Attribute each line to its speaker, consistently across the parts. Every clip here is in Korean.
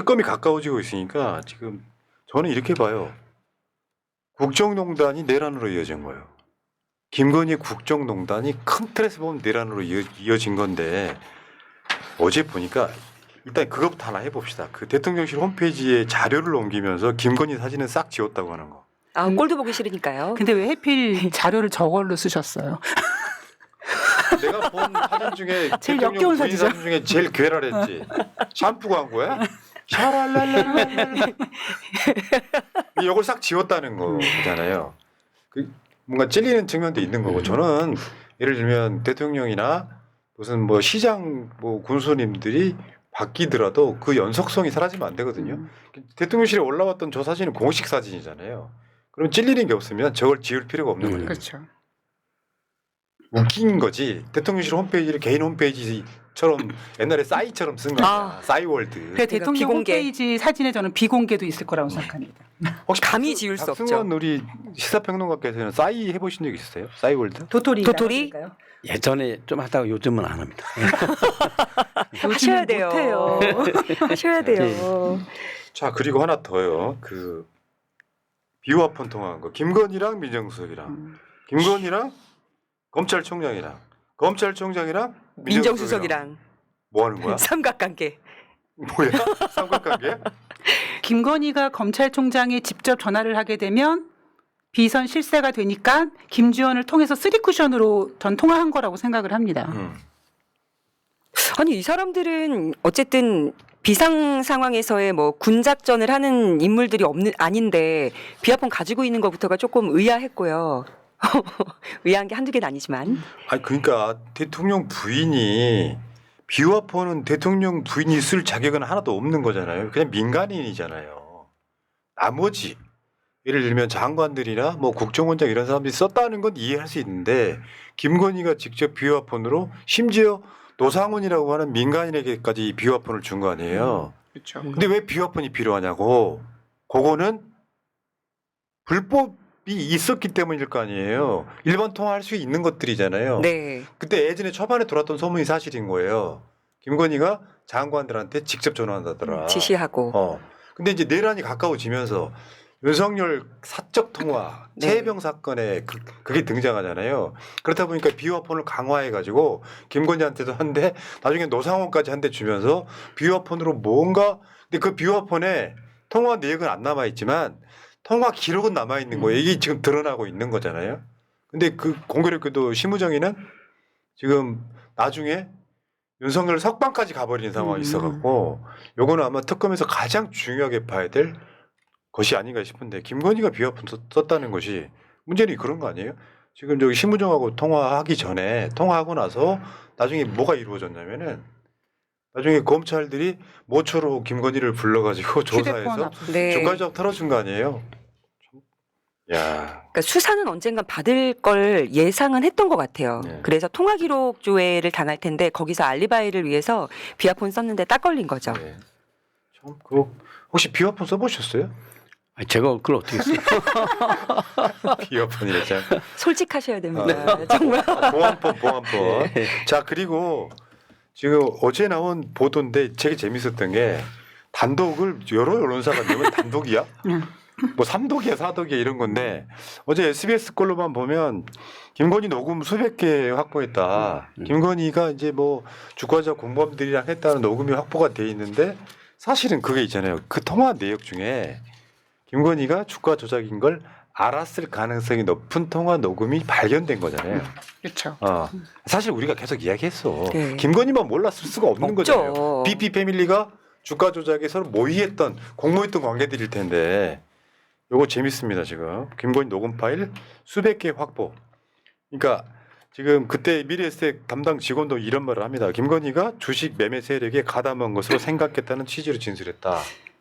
Speaker 1: 특검이 가까워지고 있으니까 지금 저는 이렇게 봐요. 국정농단이 내란으로 이어진 거예요. 김건희의 국정농단이 큰 틀에서 보면 내란으로 이어진 건데 어제 보니까 일단 그것부터 하나 해봅시다. 그 대통령실 홈페이지에 자료를 옮기면서 김건희 사진을 싹 지웠다고 하는 거.
Speaker 2: 아, 꼴도 보기 싫으니까요.
Speaker 3: 근데 왜 하필 자료를 저걸로 쓰셨어요?
Speaker 1: 내가 본 사진 중에
Speaker 3: 제일
Speaker 1: 대통령
Speaker 3: 역겨운
Speaker 1: 부인
Speaker 3: 사진이죠.
Speaker 1: 사진 중에 제일 괴랄했지. 샴푸 광고야? 샤랄랄랄랄. 이걸 싹 지웠다는 거잖아요. 그 뭔가 찔리는 측면도 있는 거고 저는 예를 들면 대통령이나 무슨 뭐 시장 뭐 군수님들이 바뀌더라도 그 연속성이 사라지면 안 되거든요. 대통령실에 올라왔던 저 사진은 공식 사진이잖아요. 그럼 찔리는 게 없으면 저걸 지울 필요가 없는 거예요.
Speaker 3: 그렇죠.
Speaker 1: 웃긴 거지. 대통령실 홈페이지를 개인 홈페이지처럼 옛날에 싸이처럼 쓴 거 아니야. 싸이월드.
Speaker 3: 그래 대통령
Speaker 2: 비공개.
Speaker 3: 홈페이지 사진에 저는 비공개도 있을 거라고 생각합니다.
Speaker 1: 혹시
Speaker 2: 감히 지울 수 없죠.
Speaker 1: 박승원 우리 시사평론가께서는 싸이 해보신 적 있으세요? 싸이월드?
Speaker 3: 도토리.
Speaker 2: 도토리?
Speaker 4: 예전에 좀 하다가 요즘은 안 합니다.
Speaker 2: 하셔야 돼요.
Speaker 3: 못해요.
Speaker 2: 하셔야 돼요.
Speaker 1: 자 그리고 하나 더요. 그 비화폰 통화한 거. 김건희랑 민정수석이랑 김건희랑 검찰총장이랑
Speaker 2: 민정수석이랑
Speaker 1: 뭐 하는 거야?
Speaker 2: 삼각관계.
Speaker 1: 뭐야? 삼각관계?
Speaker 3: 김건희가 검찰총장에 직접 전화를 하게 되면 비선 실세가 되니까 김주현을 통해서 쓰리쿠션으로 전 통화한 거라고 생각을 합니다.
Speaker 2: 아니 이 사람들은 어쨌든 비상 상황에서의 뭐 군작전을 하는 인물들이 아닌데 비화폰 가지고 있는 것부터가 조금 의아했고요. 의아한 게 한두 개는 아니지만.
Speaker 1: 아니 그러니까 대통령 부인이 비화폰은 대통령 부인이 쓸 자격은 하나도 없는 거잖아요. 그냥 민간인이잖아요. 나머지 예를 들면 장관들이나 뭐 국정원장 이런 사람들이 썼다는 건 이해할 수 있는데 김건희가 직접 비화폰으로 심지어 노상훈이라고 하는 민간인에게까지 비화폰을 준 거 아니에요.
Speaker 3: 그렇죠.
Speaker 1: 근데 왜 비화폰이 필요하냐고. 그거는 불법이 있었기 때문일 거 아니에요. 일반 통화할 수 있는 것들이잖아요.
Speaker 2: 네.
Speaker 1: 그때 예전에 초반에 돌았던 소문이 사실인 거예요. 김건희가 장관들한테 직접 전화한다더라.
Speaker 2: 지시하고.
Speaker 1: 근데 이제 내란이 가까워지면서 윤석열 사적 통화,
Speaker 2: 네.
Speaker 1: 최혜병 사건에 그게 등장하잖아요. 그렇다 보니까 비화폰을 강화해가지고 김건희한테도 한대, 나중에 노상원까지 한 대 주면서 비화폰으로 뭔가, 근데 그 비화폰에 통화 내역은 안 남아있지만 통화 기록은 남아있는 거예요. 이게 지금 드러나고 있는 거잖아요. 근데 그 공교롭게도 심우정이는 지금 나중에 윤석열 석방까지 가버리는 상황이 있어갖고 요거는 아마 특검에서 가장 중요하게 봐야 될 것이 아닌가 싶은데 김건희가 비화폰 썼다는 것이 문제는 그런 거 아니에요? 지금 저기 심우정하고 통화하기 전에 통화하고 나서 나중에 뭐가 이루어졌냐면은 나중에 검찰들이 모처로 김건희를 불러가지고 조사해서
Speaker 2: 네.
Speaker 1: 주가조작 털어준 거 아니에요? 야,
Speaker 2: 그러니까 수사는 언젠간 받을 걸 예상은 했던 것 같아요.
Speaker 1: 네.
Speaker 2: 그래서 통화 기록 조회를 당할 텐데 거기서 알리바이를 위해서 비화폰 썼는데 딱 걸린 거죠.
Speaker 1: 네. 참, 그 혹시 비화폰 써보셨어요?
Speaker 4: 아니, 제가 그걸 어떻게 써요?
Speaker 1: 비화폰이래 참.
Speaker 2: 솔직하셔야 됩니다. 정말.
Speaker 1: 보안법. 자 그리고 지금 어제 나온 보도인데 되게 재밌었던 게 단독을 여러 언론사가 내면 단독이야? 뭐 3독이야 4독이야 이런 건데 어제 SBS 걸로만 보면 김건희 녹음 수백 개 확보했다. 김건희가 이제 뭐 주가자 공범들이랑 했다는 녹음이 확보가 돼 있는데 사실은 그게 있잖아요. 그 통화 내역 중에 김건희가 주가 조작인 걸 알았을 가능성이 높은 통화 녹음이 발견된 거잖아요.
Speaker 3: 그렇죠.
Speaker 1: 사실 우리가 계속 이야기했어.
Speaker 2: 네.
Speaker 1: 김건희만 몰랐을 수가 없는
Speaker 2: 없죠.
Speaker 1: 거잖아요. BP 패밀리가 주가 조작에 서로 모의했던 공모했던 관계들일 텐데 요거 재밌습니다. 지금 김건희 녹음 파일 수백 개 확보. 그러니까 지금 그때 미래에셋 담당 직원도 이런 말을 합니다. 김건희가 주식 매매 세력에 가담한 것으로 생각했다는 취지로 진술했다.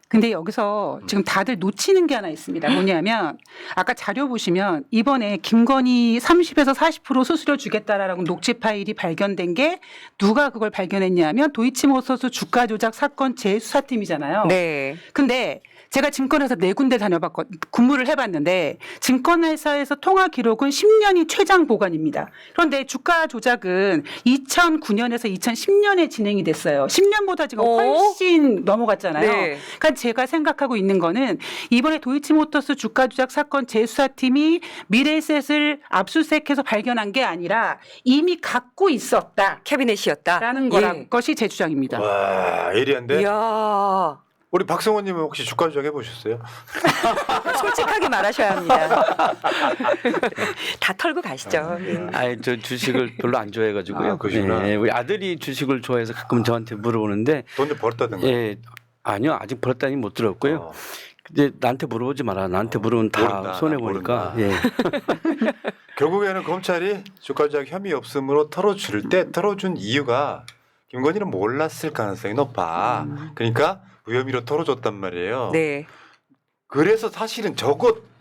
Speaker 3: 근데 여기서 지금 다들 놓치는 게 하나 있습니다. 뭐냐면 아까 자료 보시면 이번에 김건희 30에서 40% 수수료 주겠다라는 녹취 파일이 발견된 게 누가 그걸 발견했냐면 도이치모터스 주가 조작 사건 재수사팀이잖아요.
Speaker 2: 네.
Speaker 3: 근데 제가 증권회사 4군데 근무를 해봤는데 증권회사에서 통화 기록은 10년이 최장 보관입니다. 그런데 주가 조작은 2009년에서 2010년에 진행이 됐어요. 10년보다 지금 훨씬 넘어갔잖아요.
Speaker 2: 네.
Speaker 3: 그러니까 제가 생각하고 있는 거는 이번에 도이치모터스 주가 조작 사건 재수사팀이 미래에셋을 압수수색해서 발견한 게 아니라 이미 갖고 있었다라는
Speaker 2: 캐비넷이었다.
Speaker 3: 것이 제 주장입니다.
Speaker 1: 와, 예리한데?
Speaker 2: 이야.
Speaker 1: 우리 박성원님은 혹시 주가 조작 해보셨어요?
Speaker 2: 솔직하게 말하셔야 합니다. 다 털고 가시죠.
Speaker 4: 아니 저 주식을 별로 안 좋아해가지고요.
Speaker 1: 아, 그러시구나.
Speaker 4: 예, 우리 아들이 주식을 좋아해서 가끔 저한테 물어보는데
Speaker 1: 돈 좀 벌었다든가.
Speaker 4: 예, 아니요 아직 벌었다니 못 들었고요.
Speaker 1: 어.
Speaker 4: 근데 나한테 물어보지 마라. 나한테 물으면 다
Speaker 1: 모른다,
Speaker 4: 손해
Speaker 1: 나
Speaker 4: 보니까.
Speaker 1: 모른다.
Speaker 4: 예.
Speaker 1: 결국에는 검찰이 주가 조작 혐의 없음으로 털어줄 때 털어준 이유가 김건희는 몰랐을 가능성이 높아. 그러니까 무혐의로 털어줬단 말이에요.
Speaker 2: 네.
Speaker 1: 그래서 사실은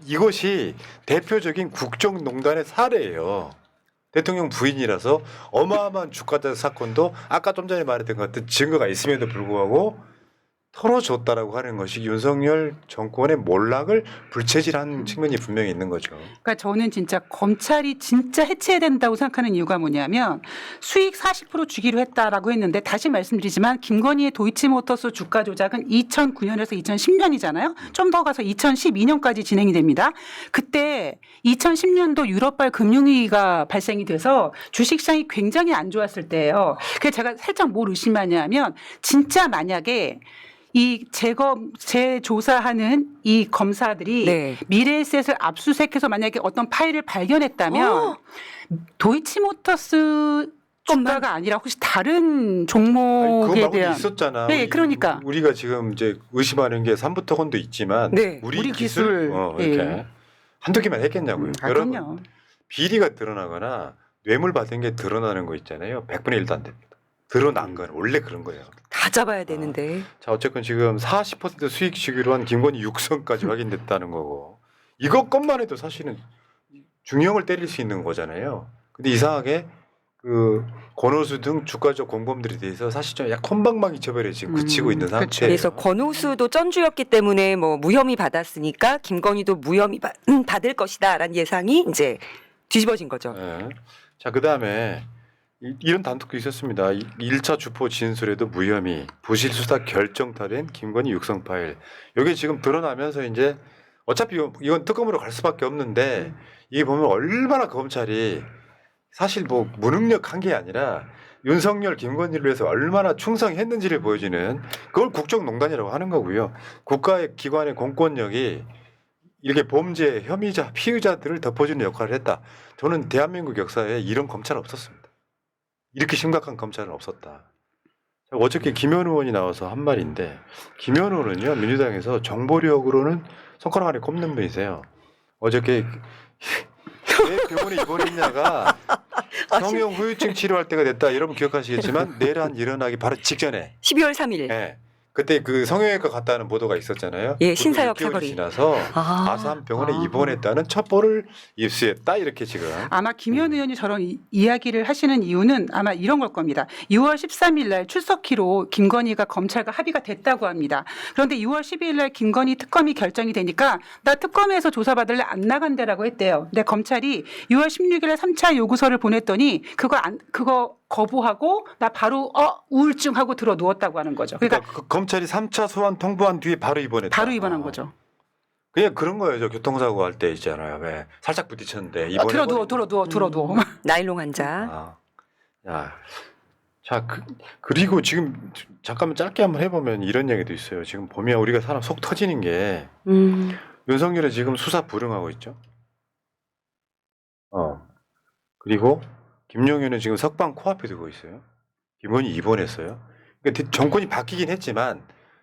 Speaker 1: 이것이 대표적인 국정농단의 사례예요. 대통령 부인이라서 어마어마한 주가 조작 사건도 아까 좀 전에 말했던 것 같은 증거가 있음에도 불구하고 털어줬다라고 하는 것이 윤석열 정권의 몰락을 불체질한 측면이 분명히 있는 거죠.
Speaker 3: 그러니까 저는 진짜 검찰이 진짜 해체해야 된다고 생각하는 이유가 뭐냐면 수익 40% 주기로 했다라고 했는데 다시 말씀드리지만 김건희의 도이치모터스 주가 조작은 2009년에서 2010년이잖아요. 좀 더 가서 2012년까지 진행이 됩니다. 그때 2010년도 유럽발 금융위기가 발생이 돼서 주식시장이 굉장히 안 좋았을 때예요. 그래서 제가 살짝 뭘 의심하냐면 진짜 만약에 이 재조사하는 이 검사들이
Speaker 2: 네.
Speaker 3: 미래에셋을 압수수색해서 만약에 어떤 파일을 발견했다면 도이치모터스 주가가 아니라 혹시 다른
Speaker 1: 아니,
Speaker 3: 종목에
Speaker 1: 그거 말고도
Speaker 3: 대한
Speaker 1: 있었잖아.
Speaker 3: 네, 그러니까.
Speaker 1: 우리가 지금 이제 의심하는 게 삼부토건도 있지만
Speaker 2: 네.
Speaker 1: 우리 기술 이렇게
Speaker 3: 예.
Speaker 1: 한두 개만 했겠냐고요. 여러분
Speaker 3: 그럼요.
Speaker 1: 비리가 드러나거나 뇌물 받은 게 드러나는 거 있잖아요. 100분의 1도 안 됩니다. 드러난 건 원래 그런 거예요.
Speaker 2: 다 잡아야 되는데.
Speaker 1: 자, 어쨌건 지금 40% 수익 주기로 한 김건희 육성까지 확인됐다는 거고 이것것만 해도 사실은 중형을 때릴 수 있는 거잖아요. 근데 이상하게 그 권오수 등 주가적 공범들에 대해서 사실 좀 약 콤방망이 처벌에 지금 그치고 있는
Speaker 3: 그쵸.
Speaker 1: 상태예요.
Speaker 2: 그래서 권오수도 쩐주였기 때문에 뭐 무혐의 받았으니까 김건희도 무혐의 받을 것이다라는 예상이 이제 뒤집어진 거죠.
Speaker 1: 네. 자, 그다음에 이런 단톡도 있었습니다. 1차 주포 진술에도 무혐의, 부실 수사 결정타된 김건희 육성 파일. 이게 지금 드러나면서 이제 어차피 이건 특검으로 갈 수밖에 없는데 이게 보면 얼마나 검찰이 사실 뭐 무능력한 게 아니라 윤석열, 김건희를 위해서 얼마나 충성했는지를 보여주는 그걸 국정농단이라고 하는 거고요. 국가의 기관의 공권력이 이렇게 범죄 혐의자, 피의자들을 덮어주는 역할을 했다. 저는 대한민국 역사에 이런 검찰 없었습니다. 이렇게 심각한 검찰은 없었다. 어저께 김현 의원이 나와서 한 말인데 김현 의원은요 민주당에서 정보력으로는 손가락 안에 꼽는 분이세요. 어저께 왜 병원에 입원했냐가 성형 후유증 치료할 때가 됐다. 여러분 기억하시겠지만 내란 일어나기 바로 직전에
Speaker 2: 12월 3일.
Speaker 1: 예. 그때 그 성형외과 갔다는 보도가 있었잖아요.
Speaker 2: 예, 신사역
Speaker 1: 6개월이
Speaker 2: 사거리.
Speaker 1: 지나서
Speaker 2: 아.
Speaker 1: 아산병원에 입원했다는 첩보를 입수했다 이렇게 지금.
Speaker 3: 아마 김현 의원이 저런 이야기를 하시는 이유는 아마 이런 걸 겁니다. 6월 13일 날 출석키로 김건희가 검찰과 합의가 됐다고 합니다. 그런데 6월 12일 날 김건희 특검이 결정이 되니까 나 특검에서 조사받을래 안 나간대라고 했대요. 근데 검찰이 6월 16일에 3차 요구서를 보냈더니 그거 거부하고 나 바로 우울증하고 들어 누웠다고 하는 거죠.
Speaker 1: 그러니까 그 검찰이 3차 소환 통보한 뒤에 바로 입원했다.
Speaker 3: 바로 입원한 거죠.
Speaker 1: 그냥 그런 거예요. 저 교통사고 할 때 있잖아요. 왜 살짝 부딪혔는데 입원해.
Speaker 3: 들어 누워.
Speaker 2: 나일론 환자.
Speaker 1: 아, 야, 자 그리고 지금 잠깐만 짧게 한번 해보면 이런 얘기도 있어요. 지금 보면 우리가 사람 속 터지는 게 윤석열이 지금 수사 불응하고 있죠. 그리고 김용현은 지금 석방 코앞에 두고 있어요. 김건희 입원했어요. 그러니까 정권이 바뀌긴 했지만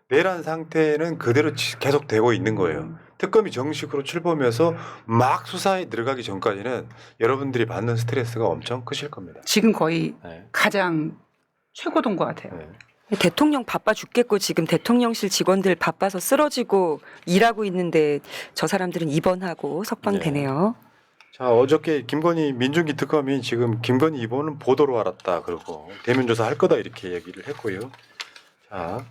Speaker 1: 내란 상태는 그대로 계속 되고 있는 거예요. 특검이 정식으로 출범해서 막 수사에 들어가기 전까지는 여러분들이 받는 스트레스가 엄청 크실 겁니다.
Speaker 3: 지금 거의
Speaker 1: 네.
Speaker 3: 가장 최고도인 것 같아요.
Speaker 1: 네.
Speaker 2: 대통령 바빠 죽겠고 지금 대통령실 직원들 바빠서 쓰러지고 일하고 있는데 저 사람들은 입원하고 석방되네요.
Speaker 1: 자, 어저께 김건희 민중기 특검이 지금 김건희 입원은 보도로 알았다 그러고 대면 조사할 거다 이렇게 얘기를 했고요. 자,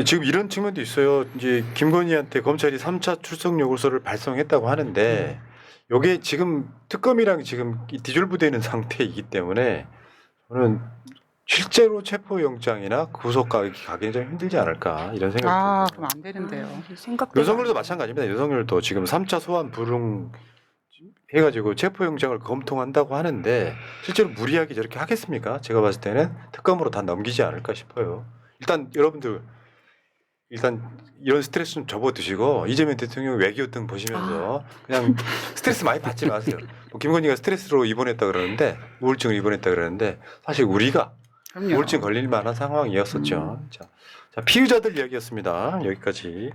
Speaker 1: 지금 이런 측면도 있어요. 이제 김건희한테 검찰이 3차 출석 요구서를 발송했다고 하는데 이게 지금 특검이랑 지금 뒤줄부대는 상태이기 때문에 저는 실제로 체포영장이나 구속까지 가기 좀 힘들지 않을까 이런 생각이
Speaker 3: 아,
Speaker 1: 듭니다.
Speaker 3: 그럼 안 되는데요.
Speaker 2: 생각보다
Speaker 1: 윤석열도 마찬가지입니다. 윤석열도 지금 3차 소환 불응 해가지고 체포영장을 검토한다고 하는데 실제로 무리하게 저렇게 하겠습니까? 제가 봤을 때는 특검으로 다 넘기지 않을까 싶어요. 일단 여러분들 일단 이런 스트레스 좀 접어드시고 이재명 대통령 외교 등 보시면서 그냥 스트레스 많이 받지 마세요. 뭐 김건희가 스트레스로 입원했다 그러는데 우울증을 입원했다 그러는데 사실 우리가
Speaker 3: 그럼요.
Speaker 1: 우울증 걸릴 만한 상황이었었죠. 자, 피의자들 이야기였습니다. 여기까지.